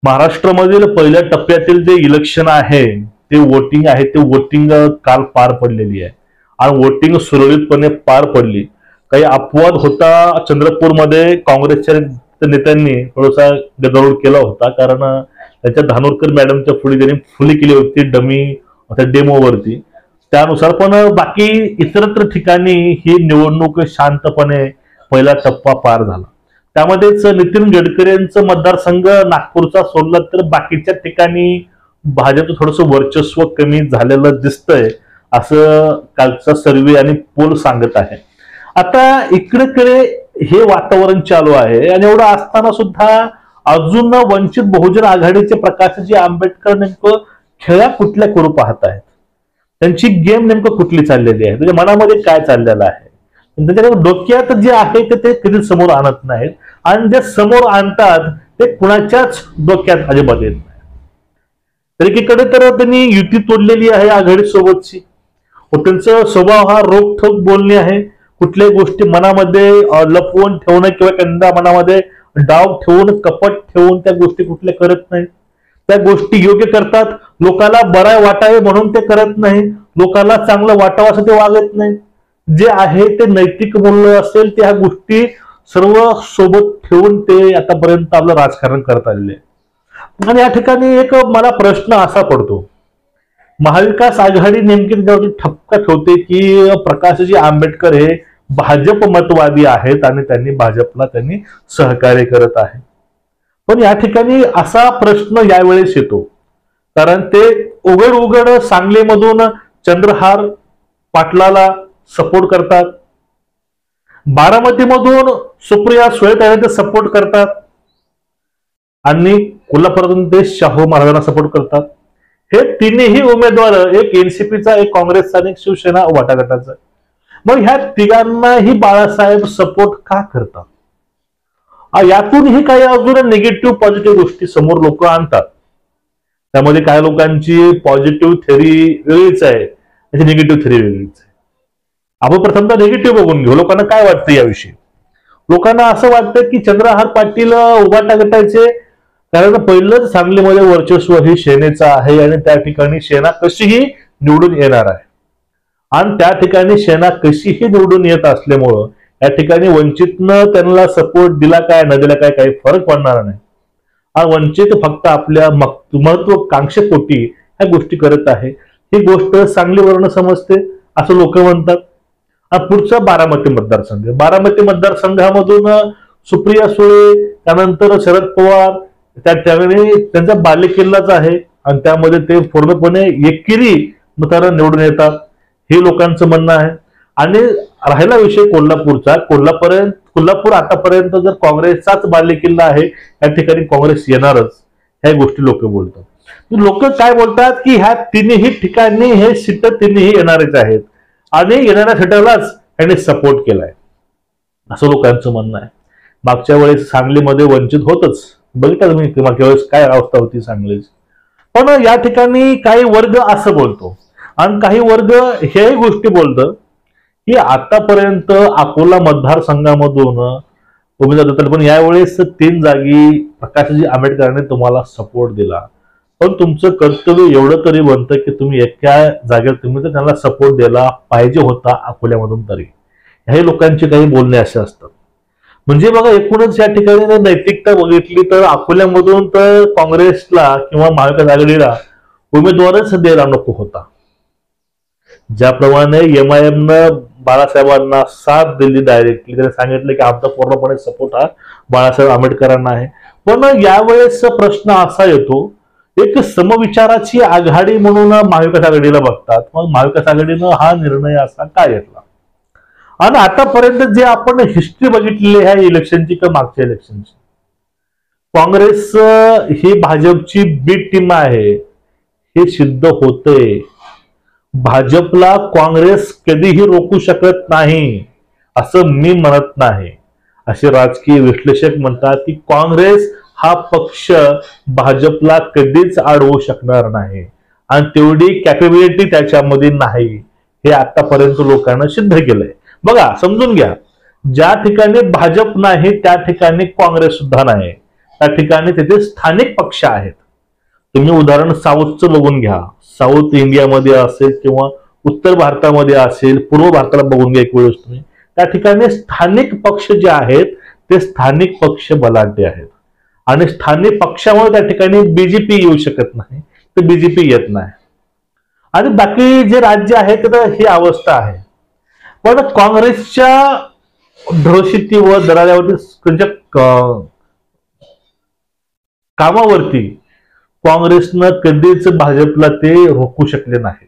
महाराष्ट्रामधील पहिल्या टप्प्यातील जे इलेक्शन आहे ते वोटिंग आहे ते वोटिंग काल पार पडलेली आहे आणि वोटिंग सुरळीतपणे पार पडली। काही अपवाद होता, चंद्रपूरमध्ये काँग्रेसच्या नेत्यांनी थोडासा गदारोळ केला होता, कारण त्यांच्या धानोरकर मॅडमच्या पुढे त्यांनी फुली केली होती डमी डेमोवरती, त्यानुसार। पण बाकी इतरत्र ठिकाणी ही निवडणूक शांतपणे पहिला टप्पा पार झाला। त्यामध्येच नितीन गडकरी यांचं मतदारसंघ नागपूरचा सोडला तर बाकीच्या ठिकाणी भाजपचं थोडंसं वर्चस्व कमी झालेलं दिसतंय, असं कालचा सर्वे आणि पोल सांगत आहे। आता इकडे हे वातावरण चालू आहे आणि एवढं असताना सुद्धा अजून वंचित बहुजन आघाडीचे प्रकाशजी आंबेडकर नेमकं खेळा कुठल्या करू पाहत आहेत, त्यांची गेम नेमकं कुठली चाललेली आहे, त्याच्या मनामध्ये काय चाललेलं आहे, त्याच्या डोक्यात जे आहे ते कधी समोर आणत नाहीत आणि जे समोर आणतात ते कुणाच्याच डोक्यात अजिबात येत नाही। तर एकीकडे तर त्यांनी युती तोडलेली आहे आघाडी सोबतची, त्यांचा स्वभाव हा रोखठोक बोलणे आहे, कुठल्याही गोष्टी मनामध्ये लपवून ठेवणं किंवा त्यांना मनामध्ये डाव ठेवून कपट ठेवून त्या गोष्टी कुठल्या करत नाहीत, त्या गोष्टी योग्य करतात, लोकांना बरा वाटावे म्हणून ते करत नाही, लोकांना चांगलं वाटावं असं ते वागत नाही, जे आहे ते नैतिक मूल्य असेल त्या गोष्टी सर्व सोबत ठेवून ते आतापर्यंत आपलं राजकारण करत आलेले आहे। आणि या ठिकाणी एक मला प्रश्न असा पडतो, महाविकास आघाडी नेमकी त्याच्यावरती ठपका ठेवते की प्रकाशजी आंबेडकर हे भाजप मतवादी आहेत आणि त्यांनी भाजपला सहकार्य करत आहे। पण या ठिकाणी असा प्रश्न यावेळेस येतो, कारण ते उघड सांगलीमधून चंद्रहार पाटलाला सपोर्ट करतात, बारामतीमधून सुप्रिया सुळे त्यांना सपोर्ट करतात आणि कोल्हापुरातून ते शाहू महाराजांना सपोर्ट करतात। हे तिन्ही उमेदवार, एक एनसीपीचा, एक काँग्रेसचा आणि एक शिवसेना वाटाघाटाचा, मग ह्या तिघांनाही बाळासाहेब सपोर्ट का करतात? यातूनही काही अजून निगेटिव्ह पॉझिटिव्ह गोष्टी समोर लोक आणतात। त्यामध्ये काही लोकांची पॉझिटिव्ह थेरी वेगळीच आहे, त्याची निगेटिव्ह थेरी वेगळीच आहे। आपण प्रथमतः निगेटिव्ह बघून घेऊ, लोकांना काय वाटतं याविषयी। लोकांना असं वाटतं की चंद्रहार पाटील उभाटा गटाचे, कारण पहिलंच सांगलीमध्ये वर्चस्व ही सेनेचं आहे आणि त्या ठिकाणी सेना कशीही निवडून येणार आहे आणि त्या ठिकाणी सेना कशीही निवडून येत असल्यामुळं या ठिकाणी वंचितनं त्यांना सपोर्ट दिला काय न दिला काय काही फरक पडणार नाही। हा वंचित फक्त आपल्या महत्वाकांक्षेपोटी ह्या गोष्टी करत आहे, ही गोष्ट सांगलीवरनं समजते असं लोक म्हणतात। पुढचा बारामती मतदारसंघ, बारामती मतदारसंघामधून सुप्रिया सुळे, त्यानंतर शरद पवार, त्या ठिकाणी त्यांचा बालेकिल्लाच आहे आणि त्यामध्ये ते पूर्णपणे एकेरी मतानं निवडून येतात, हे लोकांचं म्हणणं आहे। आणि राहिला विषय कोल्हापूरचा, कोल्हापूर आतापर्यंत जर काँग्रेसचाच बालेकिल्ला आहे, या ठिकाणी काँग्रेस येणारच, ह्या गोष्टी लोक बोलतात। लोक काय बोलतात की ह्या तिन्ही ठिकाणी हे सीट तिन्ही येणारच आहेत आणि येणाऱ्या सीटालाच त्यांनी सपोर्ट केलाय, असं लोकांचं म्हणणं आहे। मागच्या वेळेस सांगलीमध्ये वंचित होतच, बघितलं तुम्ही मागच्या वेळेस काय अवस्था होती सांगलीची। पण या ठिकाणी काही वर्ग असं बोलतो आणि काही वर्ग हे गोष्टी बोलतं की आतापर्यंत अकोला मतदारसंघामधून उमेदवार देतात, पण यावेळेस 3 जागी प्रकाशजी आंबेडकरांनी तुम्हाला सपोर्ट दिला, पण तुमचं कर्तव्य एवढं तरी बनतं की तुम्ही एका जागेवर तुम्ही तर त्यांना सपोर्ट द्यायला पाहिजे होता अकोल्यामधून तरी, हे लोकांचे काही बोलणे असे असतात। म्हणजे बघा, एकूणच या ठिकाणी नैतिकता बघितली तर अकोल्यामधून तर काँग्रेसला किंवा महाविकास आघाडीला उमेदवारच द्यायला नको होता। ज्याप्रमाणे एमआयएमनं बाळासाहेबांना साथ दिली डायरेक्टली, त्याने सांगितलं की आमचा पूर्णपणे सपोर्ट हा बाळासाहेब आंबेडकरांना आहे। पण यावेळेस प्रश्न असा येतो, एक समविचाराची आघाडी म्हणून महाविकास आघाडीला बघतात, मग महाविकास आघाडीनं हा निर्णय असा का घेतला? आणि आतापर्यंत जे आपण हिस्ट्री बघितलेली आहे इलेक्शनची किंवा मागच्या इलेक्शनची, काँग्रेस ही भाजपची बी टीम आहे हे सिद्ध होतंय। भाजपला काँग्रेस कधीही रोखू शकत नाही असं मी म्हणत नाही, असे राजकीय विश्लेषक म्हणतात की काँग्रेस हा पक्ष भाजपला कधीच अडवू शकणार नाही आणि तेवढी कॅपेबिलिटी त्याच्यामध्ये नाही, हे आतापर्यंत लोकांना सिद्ध केलंय। बघा, समजून घ्या, ज्या ठिकाणी भाजप नाही त्या ठिकाणी काँग्रेस सुद्धा नाही, त्या ठिकाणी तिथे स्थानिक पक्ष आहेत. तुम्ही उदाहरण साऊथचं बघून घ्या. साऊथ इंडियामध्ये असेल किंवा उत्तर भारतामध्ये असेल, पूर्व भारताला बघून घ्या एक वेळेस तुम्ही. त्या ठिकाणी स्थानिक पक्ष जे आहेत ते स्थानिक पक्ष बलाढ्य आहेत आणि स्थानिक पक्षामुळे त्या ठिकाणी बीजेपी येऊ शकत नाही, तर बीजेपी येत नाही. आणि बाकी जे राज्य आहेत तर ही अवस्था आहे. पण काँग्रेसच्या ढोशीती व दराऱ्यावरती कामावरती काँग्रेसनं कधीच भाजपला ते रोखू शकले नाही.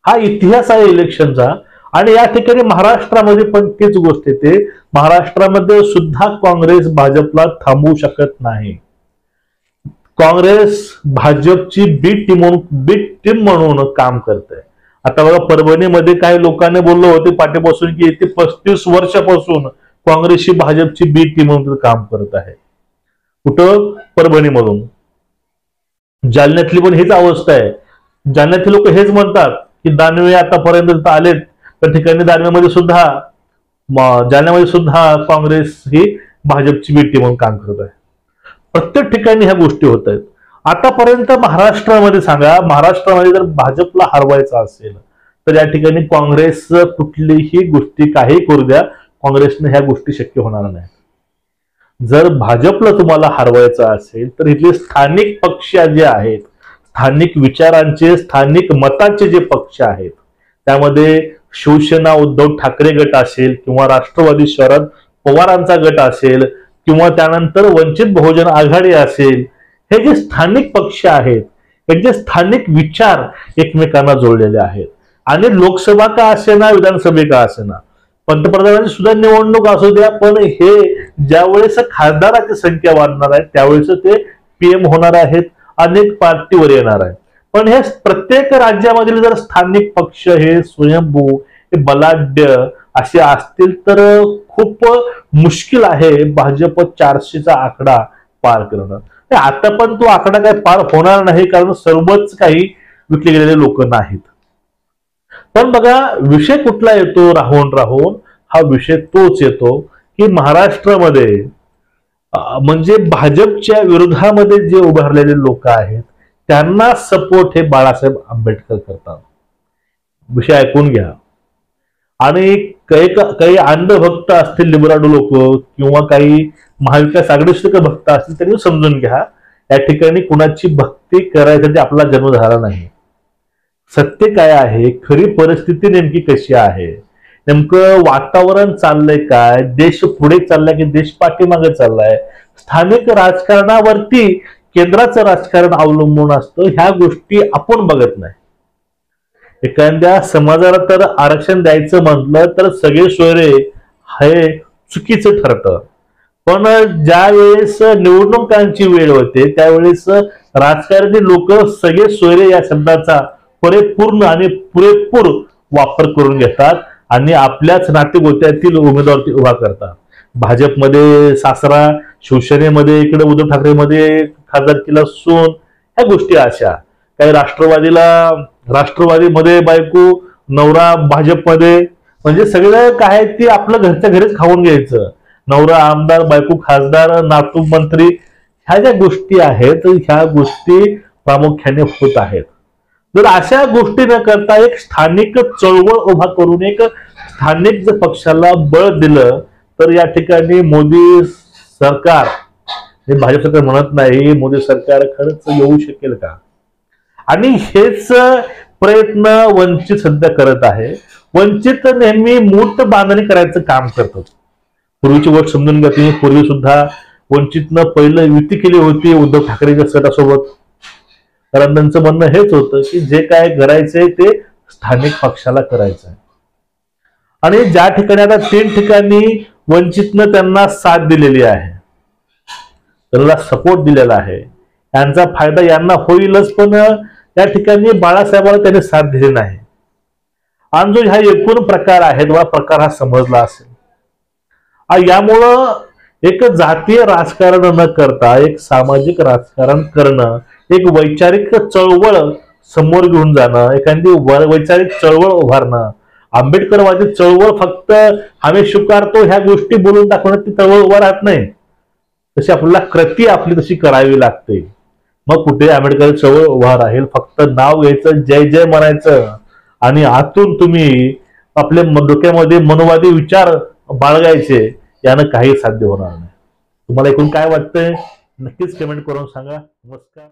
हा इतिहास आहे इलेक्शनचा. आणि या ठिकाणी महाराष्ट्रामध्ये पण तीच गोष्ट येते. महाराष्ट्रामध्ये सुद्धा काँग्रेस भाजपला थांबवू शकत नाही. काँग्रेस भाजपची बी टीम म्हणून काम करते. आता बघा, परभणीमध्ये काही लोकांनी बोललो होते पाठीपासून की येथे 35 वर्षापासून काँग्रेसची भाजपची बी टीम म्हणून काम करत आहे. कुठं? परभणीमधून. जालन्यातली पण हीच अवस्था आहे. जालन्यातले लोक हेच म्हणतात की दानवे आतापर्यंत आलेत, त्या ठिकाणी दानवेमध्ये सुद्धा, जालन्यामध्ये सुद्धा काँग्रेस ही भाजपची बी टीम म्हणून काम करत आहे. प्रत्येक ठिकाणी ह्या गोष्टी होत आहेत. आतापर्यंत महाराष्ट्रामध्ये सांगा, महाराष्ट्रामध्ये जर भाजपला हरवायचं असेल तर या ठिकाणी काँग्रेस कुठलीही गोष्टी काही करू द्या, काँग्रेसने ह्या गोष्टी शक्य होणार नाही. जर भाजपला तुम्हाला हरवायचं असेल तर इथले स्थानिक पक्ष जे आहेत, स्थानिक विचारांचे, स्थानिक मताचे जे पक्ष आहेत, त्यामध्ये शिवसेना उद्धव ठाकरे गट असेल किंवा राष्ट्रवादी शरद पवारांचा गट असेल किंवा त्यानंतर वंचित बहुजन आघाडी असेल, हे जे स्थानिक पक्ष आहेत, त्यांचे स्थानिक विचार एकमेकांना जोडलेले आहेत. आणि लोकसभा का असेना, विधानसभे का असेना, पंतप्रधानांची सुद्धा निवडणूक असू द्या, पण हे ज्यावेळेस खासदाराची संख्या वाढणार आहे त्यावेळेस ते पीएम होणार आहेत, अनेक पार्टीवर येणार आहे. पण हे प्रत्येक राज्यामधील जर स्थानिक पक्ष हे स्वयंभू, हे बलाढ्य असे असतील तर खूप मुश्किल आहे भाजप 400चा आकडा पार करणं. आता पण तो आकडा काही पार होणार नाही, कारण सर्वच काही विकले गेलेले लोक नाहीत. पण बघा, विषय कुठला येतो राहून राहून, हा विषय तोच येतो की महाराष्ट्रामध्ये म्हणजे भाजपच्या विरोधामध्ये जे उभारलेले लोक आहेत त्यांना सपोर्ट हे बाळासाहेब आंबेडकर करतात. विषय ऐकून घ्या. आणि काही अंधभक्त असतील, लिबराडो लोक किंवा काही महाविकास आघाडीचे भक्त असतील त्यांनी समजून घ्या, या ठिकाणी कुणाची भक्ती करायसाठी आपला जन्म झाला नाही. सत्य काय आहे, खरी परिस्थिती नेमकी कशी आहे, नेमकं वातावरण चाललंय काय, देश पुढे चाललाय की देश पाठीमागे चाललाय, स्थानिक राजकारणावरती केंद्राचं राजकारण अवलंबून असतं, ह्या गोष्टी आपण बघत नाही. एखाद्या समाजाला तर आरक्षण द्यायचं म्हटलं तर सगळे सोयरे हे चुकीचं ठरतं. पण ज्या वेळेस निवडणुकांची वेळ होते त्यावेळेस राजकारणी लोक सगळे सोयरे या शब्दाचा परिपूर्ण आणि पुरेपूर वापर करून घेतात आणि आपल्याच नातेगोत्यातील उमेदवार उभा करतात. भाजपमध्ये सासरा, शिवसेनेमध्ये इकडे उद्धव ठाकरेमध्ये खासदारकीला सून, ह्या गोष्टी अशा. काही राष्ट्रवादीमध्ये बायको, नवरा भाजपमध्ये, म्हणजे सगळं काय ती आपलं घरच्या घरीच खाऊन घ्यायचं. नवरा आमदार, बायको खासदार, नातू मंत्री, ह्या ज्या गोष्टी आहेत ह्या गोष्टी प्रामुख्याने होत आहेत. जर अशा गोष्टी न करता एक स्थानिक चळवळ उभा करून एक स्थानिक जर पक्षाला बळ दिलं तर या ठिकाणी मोदी सरकार, हे भाजप सरकार म्हणत नाही, मोदी सरकार खरंच येऊ शकेल का? आणि हेच प्रयत्न वंचित सध्या करत आहे. वंचित नेहमी मूर्त बांधणी करायचं काम करतात. पूर्वीची गोष्ट समजून घ्या तुम्ही. पूर्वी सुद्धा वंचितनं पहिलं युती केली होती उद्धव ठाकरेच्या गटासोबत, कारण त्यांचं म्हणणं हेच होतं की जे काय करायचंय ते स्थानिक पक्षाला करायचंय. आणि ज्या ठिकाणी आता 3 ठिकाणी वंचितनं त्यांना साथ दिलेली आहे, त्यांना सपोर्ट दिलेला आहे, यांचा फायदा यांना होईलच, पण या ठिकाणी बाळासाहेबांना त्यांनी साथ दिली नाही. आणि जो हा एकूण प्रकार आहे तो प्रकार हा समजला असेल. यामुळं एक जातीय राजकारण न करता एक सामाजिक राजकारण करणं, एक वैचारिक चळवळ समोर घेऊन जाणं, एखादी वैचारिक चळवळ उभारणं, आंबेडकरवादी चळवळ फक्त आम्ही स्वीकारतो ह्या गोष्टी बोलून दाखवण्यात ती चळवळ उभा राहत नाही. तशी आपल्याला कृती आपली तशी करावी लागते. मग कुठे आंबेडकर चळवळ उभा राहील. फक्त नाव घ्यायचं, जय जय म्हणायचं आणि आतून तुम्ही आपल्या डोक्यामध्ये मनोवादी विचार बाळगायचे, यानं काही साध्य होणार नाही. तुम्हाला एकूण काय वाटतंय नक्कीच कमेंट करून सांगा. नमस्कार.